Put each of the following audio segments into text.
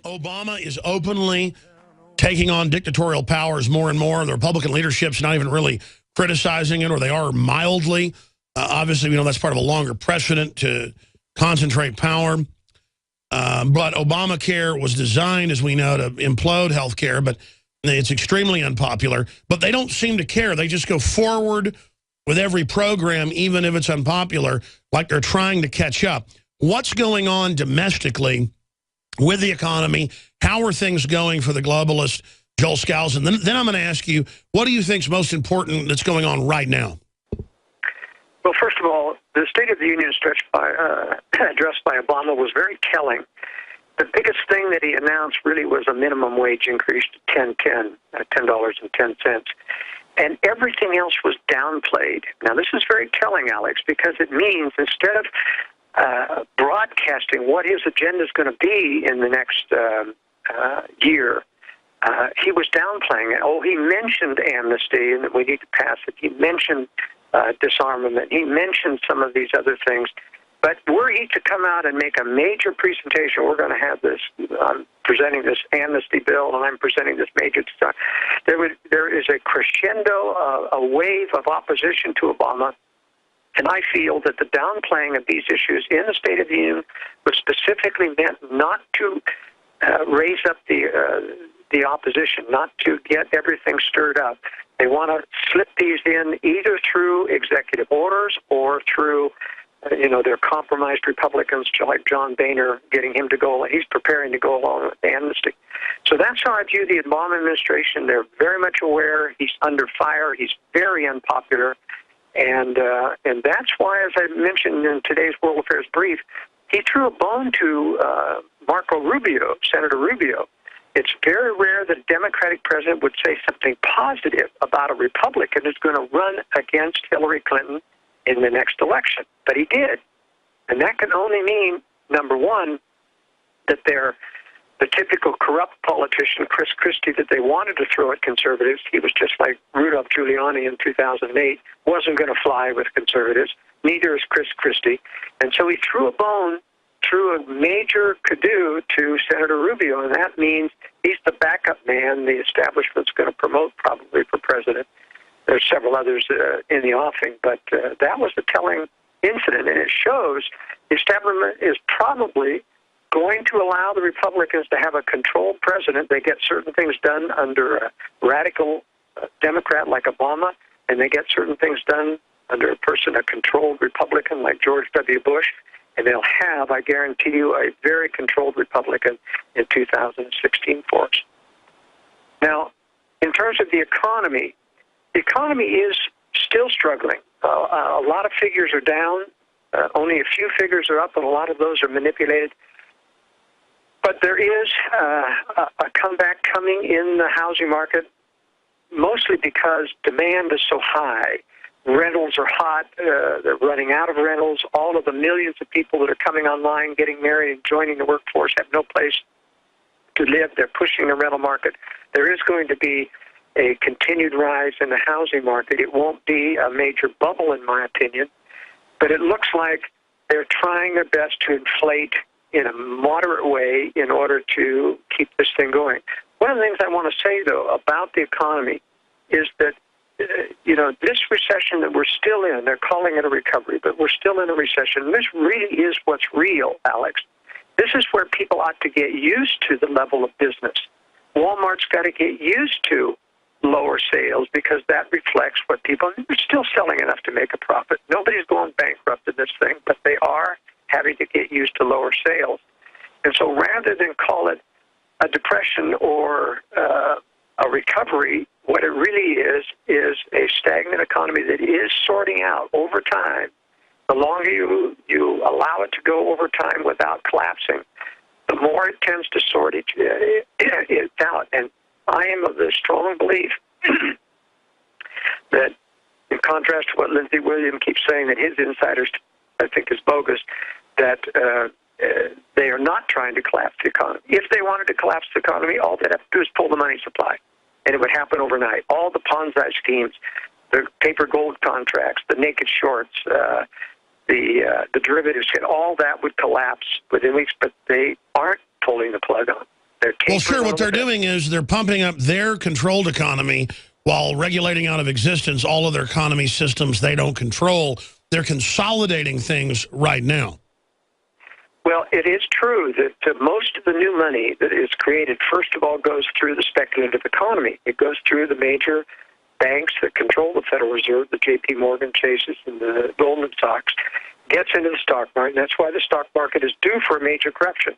Obama is openly taking on dictatorial powers more and more. The Republican leadership's not even really criticizing it, or they are mildly. Obviously, we know that's part of a longer precedent to concentrate power. But Obamacare was designed, as we know, to implode health care, but it's extremely unpopular. But they don't seem to care. They just go forward with every program, even if it's unpopular, like they're trying to catch up. What's going on domestically with the economy? How are things going for the globalist Joel Skousen? Then I'm going to ask you, what do you think is most important that's going on right now? Well, first of all, the State of the Union addressed by Obama was very telling. The biggest thing that he announced really was a minimum wage increase to $10.10. And everything else was downplayed. Now, this is very telling, Alex, because it means instead of broadcasting what his agenda is going to be in the next year, he was downplaying it. Oh, he mentioned amnesty and that we need to pass it. He mentioned disarmament. He mentioned some of these other things. But were he to come out and make a major presentation, we're going to have this, I'm presenting this amnesty bill, and I'm presenting this major design. There is a crescendo, a wave of opposition to Obama, and I feel that the downplaying of these issues in the State of the Union was specifically meant not to raise up the opposition, not to get everything stirred up. They want to slip these in either through executive orders or through they're compromised Republicans like John Boehner, getting him to go. He's preparing to go along with the amnesty. So that's how I view the Obama administration. They're very much aware he's under fire. He's very unpopular. And that's why, as I mentioned in today's World Affairs Brief, he threw a bone to Marco Rubio, Senator Rubio. It's very rare that a Democratic president would say something positive about a Republican who's going to run against Hillary Clinton in the next election. But he did. And that can only mean, number one, that they're the typical corrupt politician, Chris Christie, that they wanted to throw at conservatives. He was just like Rudolph Giuliani in 2008, wasn't going to fly with conservatives. Neither is Chris Christie. And so he threw a bone, threw a major to Senator Rubio, and that means he's the backup man the establishment's going to promote probably for president. There's several others in the offing, but that was the telling incident, and it shows the establishment is probably going to allow the Republicans to have a controlled president. They get certain things done under a radical Democrat like Obama, and they get certain things done under a controlled Republican like George W. Bush, and they'll have, I guarantee you, a very controlled Republican in 2016 for us. Now, in terms of the economy is still struggling. A lot of figures are down. Only a few figures are up, and a lot of those are manipulated. But there is a comeback coming in the housing market, mostly because demand is so high. Rentals are hot. They're running out of rentals. All of the millions of people that are coming online, getting married, and joining the workforce have no place to live. They're pushing the rental market. There is going to be a continued rise in the housing market. It won't be a major bubble, in my opinion, but it looks like they're trying their best to inflate in a moderate way in order to keep this thing going. One of the things I want to say, though, about the economy is that, this recession that we're still in, they're calling it a recovery, but we're still in a recession. This really is what's real, Alex. This is where people ought to get used to the level of business. Walmart's got to get used to lower sales because that reflects what people, they're still selling enough to make a profit. Nobody's going bankrupt in this thing, but they are having to get used to lower sales. And so rather than call it a depression or a recovery, what it really is a stagnant economy that is sorting out over time. The longer you allow it to go over time without collapsing, the more it tends to sort it out. And I am of the strong belief that, in contrast to what Lindsey Williams keeps saying, that his insiders, I think, is bogus, that they are not trying to collapse the economy. If they wanted to collapse the economy, all they'd have to do is pull the money supply, and it would happen overnight. All the Ponzi schemes, the paper gold contracts, the naked shorts, the derivatives, all that would collapse within weeks, but they aren't pulling the plug on. Well, sure, what they're doing is they're pumping up their controlled economy while regulating out of existence all of their economy systems they don't control. They're consolidating things right now. Well, it is true that most of the new money that is created, first of all, goes through the speculative economy. It goes through the major banks that control the Federal Reserve, the J.P. Morgan Chases and the Goldman Sachs, gets into the stock market. And that's why the stock market is due for a major correction.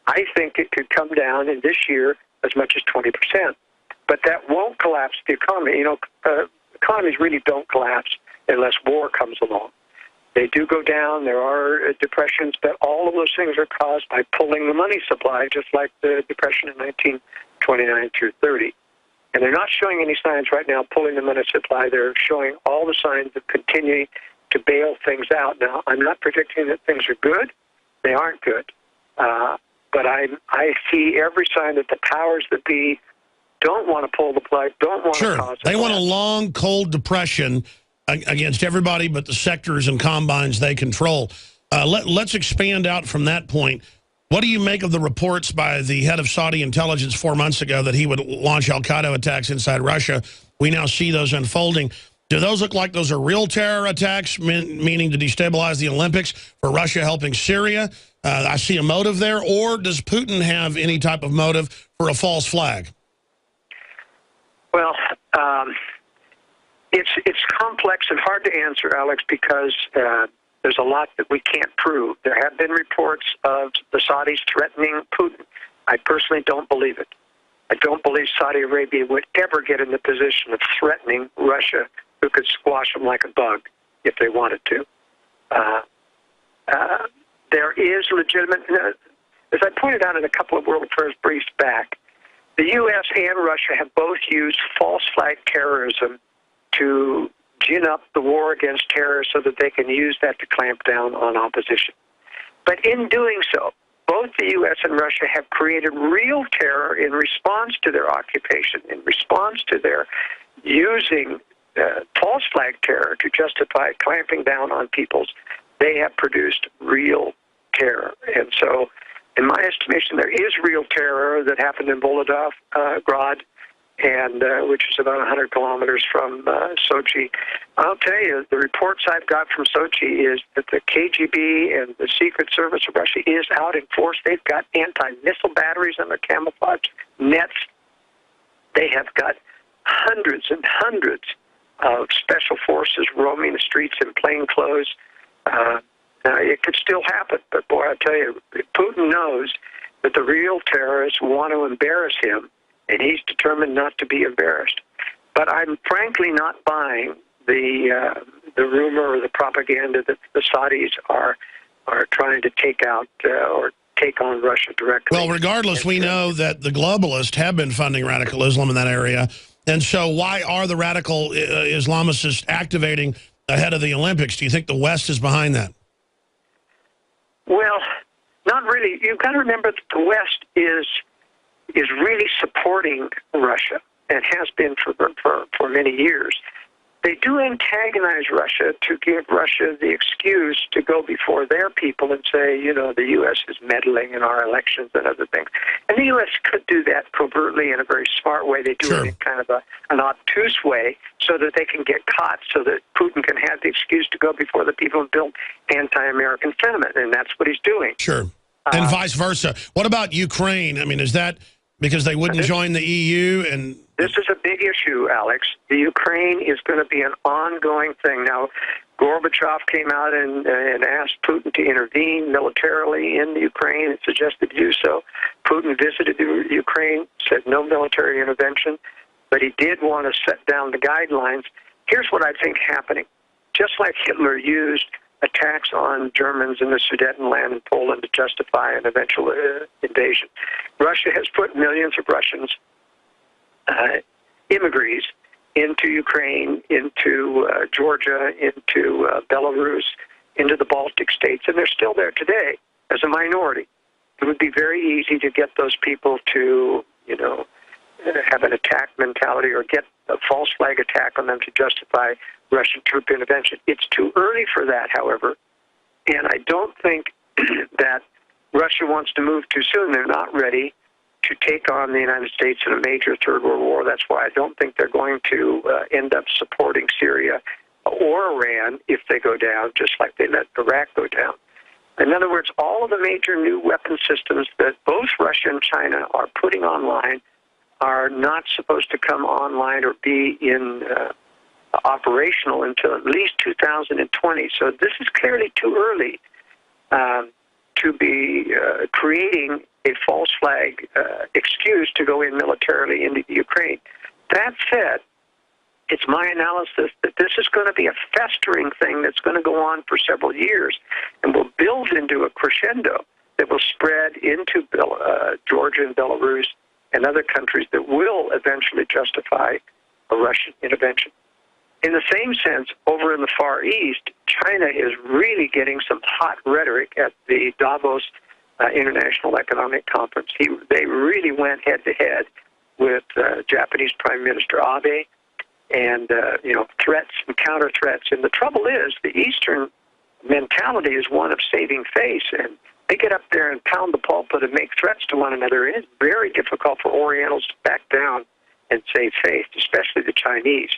I think it could come down in this year as much as 20%. But that won't collapse the economy. You know, economies really don't collapse unless war comes along. They do go down. There are depressions, but all of those things are caused by pulling the money supply, just like the depression in 1929 through 30. And they're not showing any signs right now pulling the money supply. They're showing all the signs of continuing to bail things out. Now, I'm not predicting that things are good. They aren't good. But I see every sign that the powers that be don't want to pull the plug, don't want to cause it. They want a long, cold depression against everybody but the sectors and combines they control. Let's expand out from that point. What do you make of the reports by the head of Saudi intelligence 4 months ago that he would launch al-Qaeda attacks inside Russia? We now see those unfolding. Do those look like those are real terror attacks, meaning to destabilize the Olympics, for Russia helping Syria? I see a motive there. Or does Putin have any type of motive for a false flag? Well, it's complex and hard to answer, Alex, because there's a lot that we can't prove. There have been reports of the Saudis threatening Putin. I personally don't believe it. I don't believe Saudi Arabia would ever get in the position of threatening Russia, who could squash them like a bug if they wanted to. There is legitimate, as I pointed out in a couple of World Affairs briefs back, the U.S. and Russia have both used false flag terrorism to gin up the war against terror so that they can use that to clamp down on opposition. But in doing so, both the U.S. and Russia have created real terror in response to their occupation, in response to their using false flag terror to justify clamping down on peoples. They have produced real terror. And so, in my estimation, there is real terror that happened in Volodgrad, and which is about 100 kilometers from Sochi. I'll tell you, the reports I've got from Sochi is that the KGB and the Secret Service of Russia is out in force. They've got anti-missile batteries on their camouflage nets. They have got hundreds and hundreds of special forces roaming the streets in plain clothes. Now, it could still happen, but boy, I tell you, Putin knows that the real terrorists want to embarrass him, and he's determined not to be embarrassed. But I'm frankly not buying the rumor or the propaganda that the Saudis are trying to take out or take on Russia directly. Well, regardless, we know that the globalists have been funding radical Islam in that area. And so why are the radical Islamicists activating ahead of the Olympics? Do you think the West is behind that? Well, not really. You've got to remember that the West is really supporting Russia and has been for many years. They do antagonize Russia to give Russia the excuse to go before their people and say, you know, the U.S. is meddling in our elections and other things. And the U.S. could do that covertly in a very smart way. They do it in kind of an obtuse way so that they can get caught, so that Putin can have the excuse to go before the people and build anti-American sentiment. And that's what he's doing. Sure. And vice versa. What about Ukraine? I mean, is that because they wouldn't join the EU? And this is a big issue, Alex. The Ukraine is going to be an ongoing thing. Now, Gorbachev came out and asked Putin to intervene militarily in the Ukraine and suggested to do so. Putin visited the Ukraine, said no military intervention, but he did want to set down the guidelines. Here's what I think happening. Just like Hitler used attacks on Germans in the Sudetenland and Poland to justify an eventual invasion, Russia has put millions of Russians, immigrants, into Ukraine, into Georgia, into Belarus, into the Baltic states, and they're still there today as a minority. It would be very easy to get those people to, you know, have an attack mentality or get a false flag attack on them to justify Russian troop intervention. It's too early for that, however, and I don't think that Russia wants to move too soon. They're not ready to take on the United States in a major Third World War. That's why I don't think they're going to end up supporting Syria or Iran if they go down, just like they let Iraq go down. In other words, all of the major new weapon systems that both Russia and China are putting online are not supposed to come online or be in operational until at least 2020. So this is clearly too early to be creating a false flag excuse to go in militarily into Ukraine. That said, it's my analysis that this is going to be a festering thing that's going to go on for several years and will build into a crescendo that will spread into Georgia and Belarus and other countries that will eventually justify a Russian intervention. In the same sense, over in the Far East, China is really getting some hot rhetoric at the Davos International Economic Conference. They really went head-to-head with Japanese Prime Minister Abe, and threats and counter-threats. And the trouble is, the Eastern mentality is one of saving face, and they get up there and pound the pulpit and make threats to one another. It is very difficult for Orientals to back down and save face, especially the Chinese.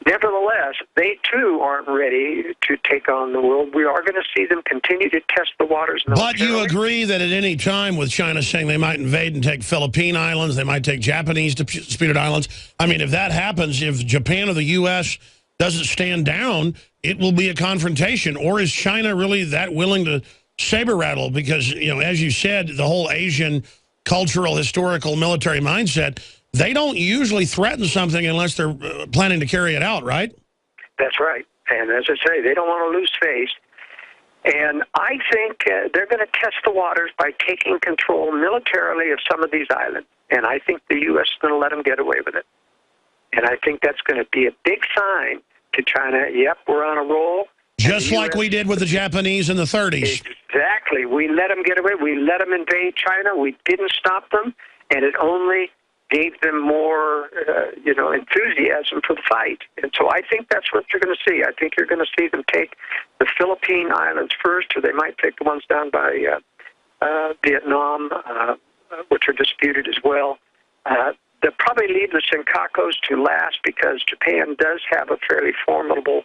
Nevertheless, they too aren't ready to take on the world. We are going to see them continue to test the waters militarily. But you agree that at any time, with China saying they might invade and take Philippine islands, they might take Japanese disputed islands. I mean, if that happens, if Japan or the U.S. doesn't stand down, it will be a confrontation. Or is China really that willing to saber rattle? Because, as you said, the whole Asian cultural, historical, military mindset, they don't usually threaten something unless they're planning to carry it out, right? That's right. And as I say, they don't want to lose face. And I think they're going to test the waters by taking control militarily of some of these islands. And I think the U.S. is going to let them get away with it. And I think that's going to be a big sign to China, yep, we're on a roll. Just like we did with the Japanese in the 30s. Exactly. We let them get away. We let them invade China. We didn't stop them. And it only gave them more, enthusiasm for the fight. And so I think that's what you're going to see. I think you're going to see them take the Philippine Islands first, or they might take the ones down by Vietnam, which are disputed as well. They'll probably leave the Senkakus to last because Japan does have a fairly formidable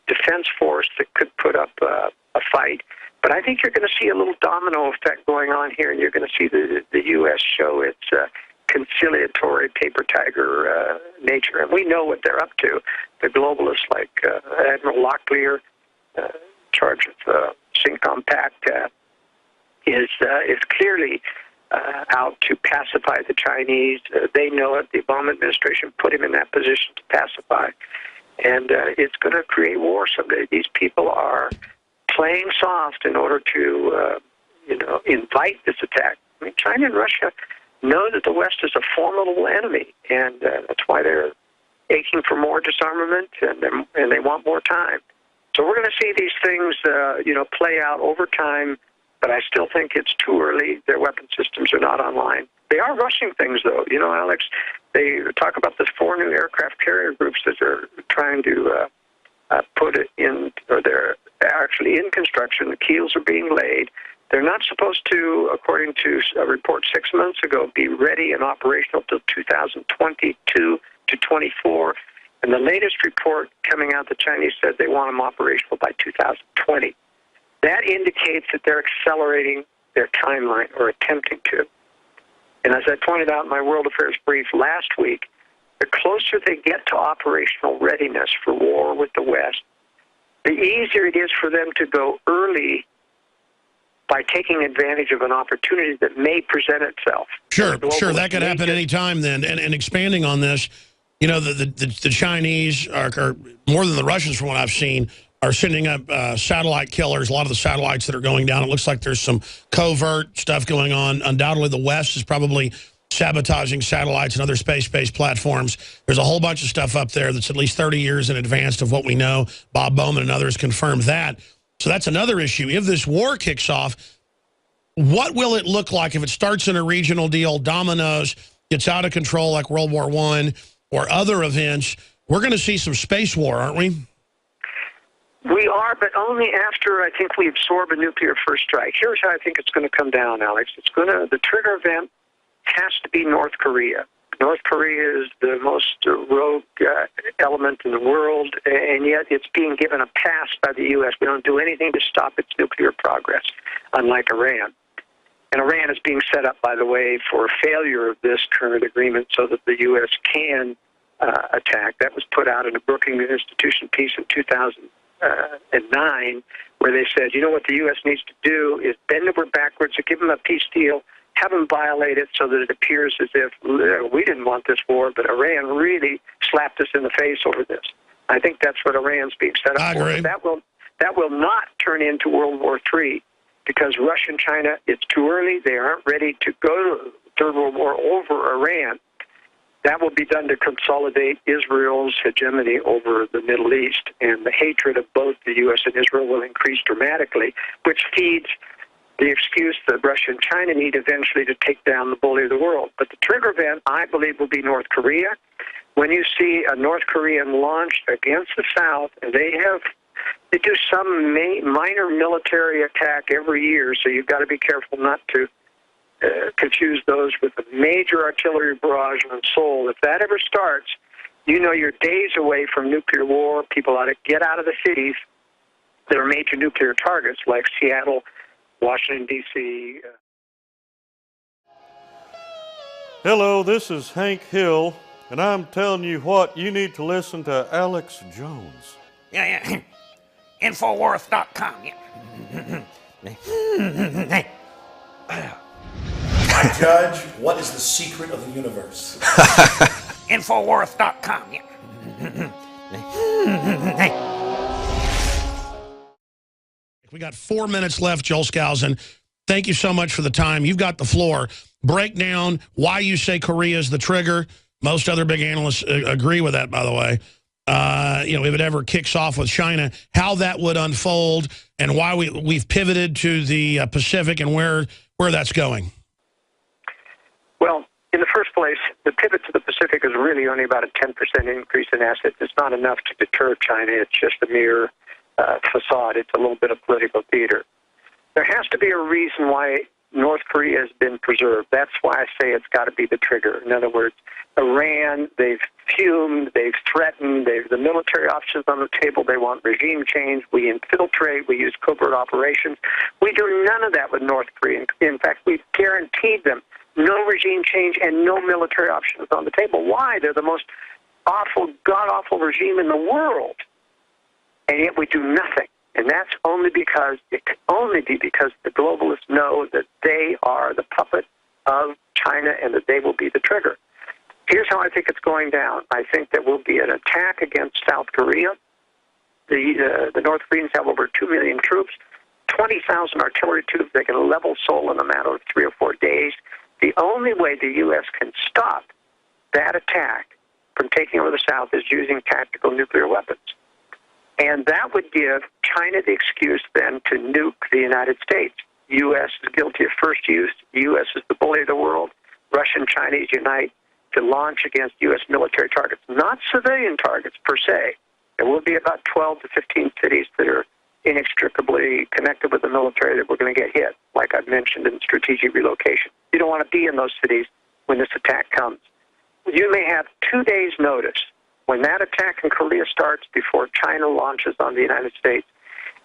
defense force that could put up a fight. But I think you're going to see a little domino effect going on here, and you're going to see the U.S. show its conciliatory paper tiger nature. And we know what they're up to. The globalists like Admiral Locklear, in charge of CENTCOM Pact, is clearly out to pacify the Chinese. They know it. The Obama administration put him in that position to pacify. And it's going to create war someday. These people are playing soft in order to, invite this attack. I mean, China and Russia know that the West is a formidable enemy, and that's why they're aching for more disarmament, and they want more time. So we're going to see these things, play out over time, but I still think it's too early. Their weapon systems are not online. They are rushing things, though. Alex, they talk about the 4 new aircraft carrier groups that they're trying to put it in, or they're actually in construction. The keels are being laid. They're not supposed to, according to a report 6 months ago, be ready and operational till 2022 to 24. And the latest report coming out, the Chinese said they want them operational by 2020. That indicates that they're accelerating their timeline, or attempting to. And as I pointed out in my World Affairs brief last week, the closer they get to operational readiness for war with the West, the easier it is for them to go early by taking advantage of an opportunity that may present itself. Sure, that could happen any time then. And expanding on this, the Chinese are more than the Russians, from what I've seen, are sending up satellite killers. A lot of the satellites that are going down, it looks like there's some covert stuff going on. Undoubtedly, the West is probably sabotaging satellites and other space-based platforms. There's a whole bunch of stuff up there that's at least 30 years in advance of what we know. Bob Bowman and others confirmed that. So that's another issue. If this war kicks off, what will it look like if it starts in a regional deal, dominoes, gets out of control like World War I or other events? We're going to see some space war, aren't we? We are, but only after I think we absorb a nuclear first strike. Here's how I think it's going to come down, Alex. The trigger event has to be North Korea. North Korea is the most rogue element in the world, and yet it's being given a pass by the U.S. We don't do anything to stop its nuclear progress, unlike Iran. And Iran is being set up, by the way, for failure of this current agreement so that the U.S. can attack. That was put out in a Brookings Institution piece in 2009, where they said, you know what the U.S. needs to do is bend over backwards and give them a peace deal, have them violate it so that it appears as if we didn't want this war, but Iran really slapped us in the face over this. I think that's what Iran's being set up for. I agree. But that will not turn into World War III because Russia and China, it's too early. They aren't ready to go to Third World War over Iran. That will be done to consolidate Israel's hegemony over the Middle East, and the hatred of both the U.S. and Israel will increase dramatically, which feeds the excuse that Russia and China need eventually to take down the bully of the world. But the trigger event, I believe, will be North Korea. When you see a North Korean launch against the South, and they do some minor military attack every year, so you've got to be careful not to confuse those with a major artillery barrage on Seoul. If that ever starts, you know you're days away from nuclear war. People ought to get out of the cities that are major nuclear targets, like Seattle, Washington, D.C. Hello, this is Hank Hill, and I'm telling you what, you need to listen to Alex Jones. Yeah. Infowars.com. I judge, what is the secret of the universe? Infowars.com. We got 4 minutes left, Joel Skousen. Thank you so much for the time. You've got the floor. Break down why you say Korea is the trigger. Most other big analysts agree with that, by the way. If it ever kicks off with China, how that would unfold and why we've pivoted to the Pacific and where that's going. Well, in the first place, the pivot to the Pacific is really only about a 10% increase in assets. It's not enough to deter China. It's just a mere facade. It's a little bit of political theater. There has to be a reason why North Korea has been preserved. That's why I say it's got to be the trigger. In other words, Iran, they've fumed, they've threatened, the military options on the table, they want regime change, we infiltrate, we use covert operations. We do none of that with North Korea. In fact, we've guaranteed them no regime change and no military options on the table. Why? They're the most awful, god-awful regime in the world. And yet we do nothing. And that's only because, it can only be because the globalists know that they are the puppet of China and that they will be the trigger. Here's how I think it's going down. I think there will be an attack against South Korea. The North Koreans have over 2 million troops, 20,000 artillery tubes. They can level Seoul in a matter of 3 or 4 days. The only way the U.S. can stop that attack from taking over the South is using tactical nuclear weapons. And that would give China the excuse then to nuke the United States. U.S. is guilty of first use. The U.S. is the bully of the world. Russia and Chinese unite to launch against U.S. military targets, not civilian targets per se. There will be about 12 to 15 cities that are inextricably connected with the military that we're going to get hit, like I've mentioned in strategic relocation. You don't want to be in those cities when this attack comes. You may have 2 days' notice when that attack in Korea starts before China launches on the United States.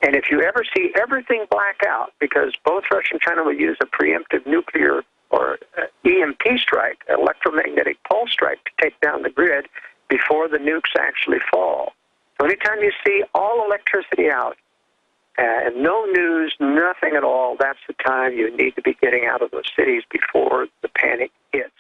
And if you ever see everything black out, because both Russia and China will use a preemptive nuclear or EMP strike, electromagnetic pulse strike, to take down the grid before the nukes actually fall. So anytime you see all electricity out, and no news, nothing at all, that's the time you need to be getting out of those cities before the panic hits.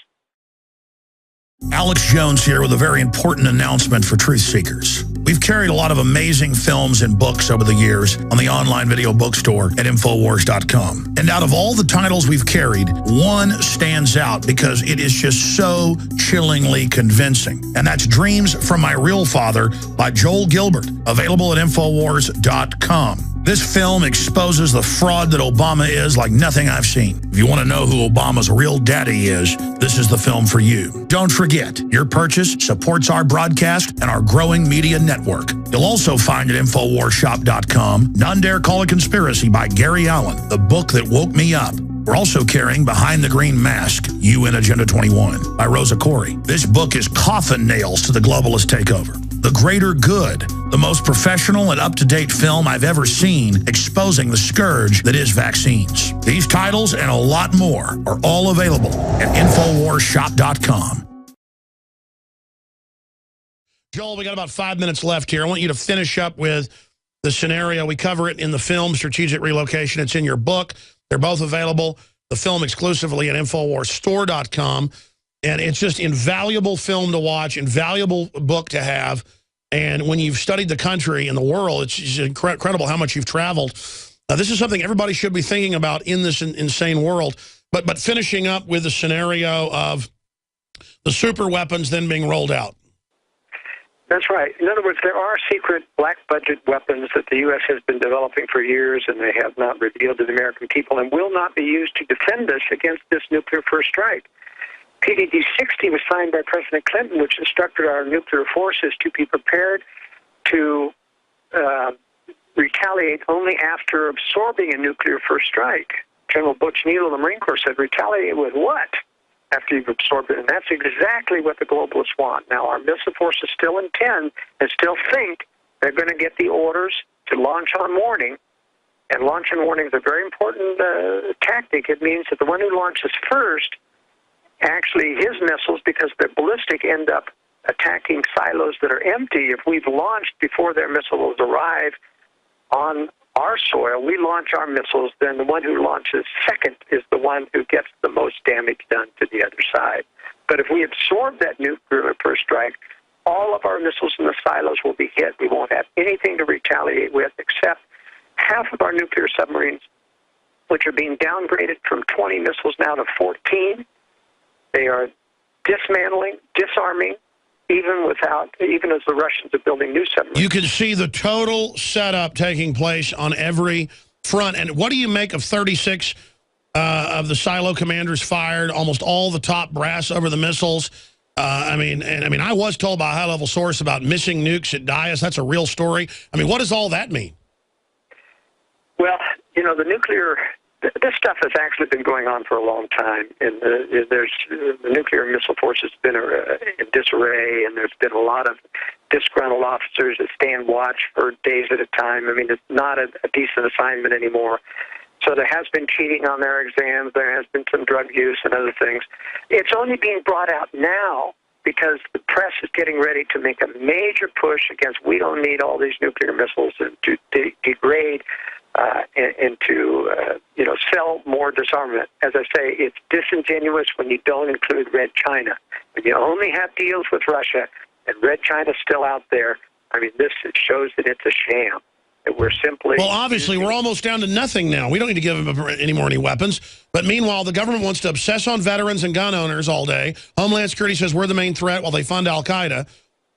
Alex Jones here with a very important announcement for truth seekers. We've carried a lot of amazing films and books over the years on the online video bookstore at Infowars.com. And out of all the titles we've carried, one stands out because it is just so chillingly convincing. And that's Dreams from My Real Father by Joel Gilbert, available at Infowars.com. This film exposes the fraud that Obama is like nothing I've seen. If you want to know who Obama's real daddy is, this is the film for you. Don't forget, your purchase supports our broadcast and our growing media network. You'll also find at InfoWarsShop.com None Dare Call a Conspiracy by Gary Allen, the book that woke me up. We're also carrying Behind the Green Mask, You in Agenda 21 by Rosa Corey. This book is coffin nails to the globalist takeover. The Greater Good, the most professional and up-to-date film I've ever seen exposing the scourge that is vaccines. These titles and a lot more are all available at InfoWarsShop.com. Joel, we got about 5 minutes left here. I want you to finish up with the scenario. We cover it in the film, Strategic Relocation. It's in your book. They're both available. The film exclusively at InfoWarsStore.com. And it's just invaluable film to watch, invaluable book to have. And when you've studied the country and the world, it's just incredible how much you've traveled. This is something everybody should be thinking about in this insane world. But finishing up with the scenario of the super weapons then being rolled out. That's right. In other words, there are secret black budget weapons that the U.S. has been developing for years, and they have not revealed to the American people and will not be used to defend us against this nuclear first strike. PDD-60 was signed by President Clinton, which instructed our nuclear forces to be prepared to retaliate only after absorbing a nuclear first strike. General Butch Neal of the Marine Corps said, retaliate with what? After you've absorbed it. And that's exactly what the globalists want. Now, our missile forces still intend and still think they're going to get the orders to launch on warning. And launch on warning is a very important tactic. It means that the one who launches first, actually his missiles, because they're ballistic, end up attacking silos that are empty. If we've launched before their missiles arrive on our soil, we launch our missiles, then the one who launches second is the one who gets the most damage done to the other side. But if we absorb that nuclear first strike, all of our missiles in the silos will be hit. We won't have anything to retaliate with except half of our nuclear submarines, which are being downgraded from 20 missiles now to 14. They are dismantling, disarming, even as the Russians are building new submarines. You can see the total setup taking place on every front. And what do you make of 36 of the silo commanders fired, almost all the top brass over the missiles? I mean, I was told by a high-level source about missing nukes at Dyess. That's a real story. I mean, what does all that mean? Well, you know, this stuff has actually been going on for a long time, and the nuclear missile force has been in disarray, and there's been a lot of disgruntled officers that stand watch for days at a time. I mean, it's not a decent assignment anymore. So there has been cheating on their exams. There has been some drug use and other things. It's only being brought out now because the press is getting ready to make a major push against we don't need all these nuclear missiles and to degrade and to sell more disarmament. As I say, it's disingenuous when you don't include Red China. When you only have deals with Russia and Red China's still out there, I mean, this shows that it's a sham. That we're simply... Well, obviously, we're almost down to nothing now. We don't need to give them any weapons. But meanwhile, the government wants to obsess on veterans and gun owners all day. Homeland Security says we're the main threat while they fund al-Qaeda.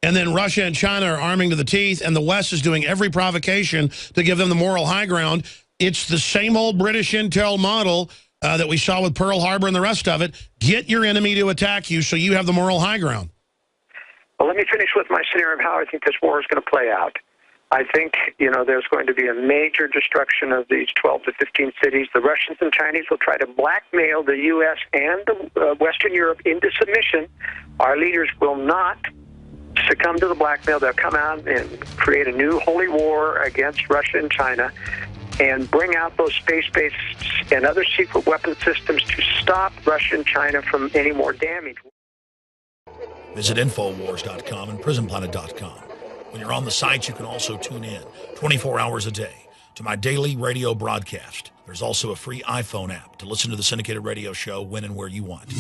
And then Russia and China are arming to the teeth, and the West is doing every provocation to give them the moral high ground. It's the same old British intel model that we saw with Pearl Harbor and the rest of it. Get your enemy to attack you so you have the moral high ground. Well, let me finish with my scenario of how I think this war is going to play out. I think, there's going to be a major destruction of these 12 to 15 cities. The Russians and Chinese will try to blackmail the U.S. and Western Europe into submission. Our leaders will not succumb to the blackmail. They'll come out and create a new holy war against Russia and China and bring out those space-based and other secret weapon systems to stop Russia and China from any more damage. Visit Infowars.com and PrisonPlanet.com. When you're on the site, you can also tune in 24 hours a day to my daily radio broadcast. There's also a free iPhone app to listen to the syndicated radio show when and where you want.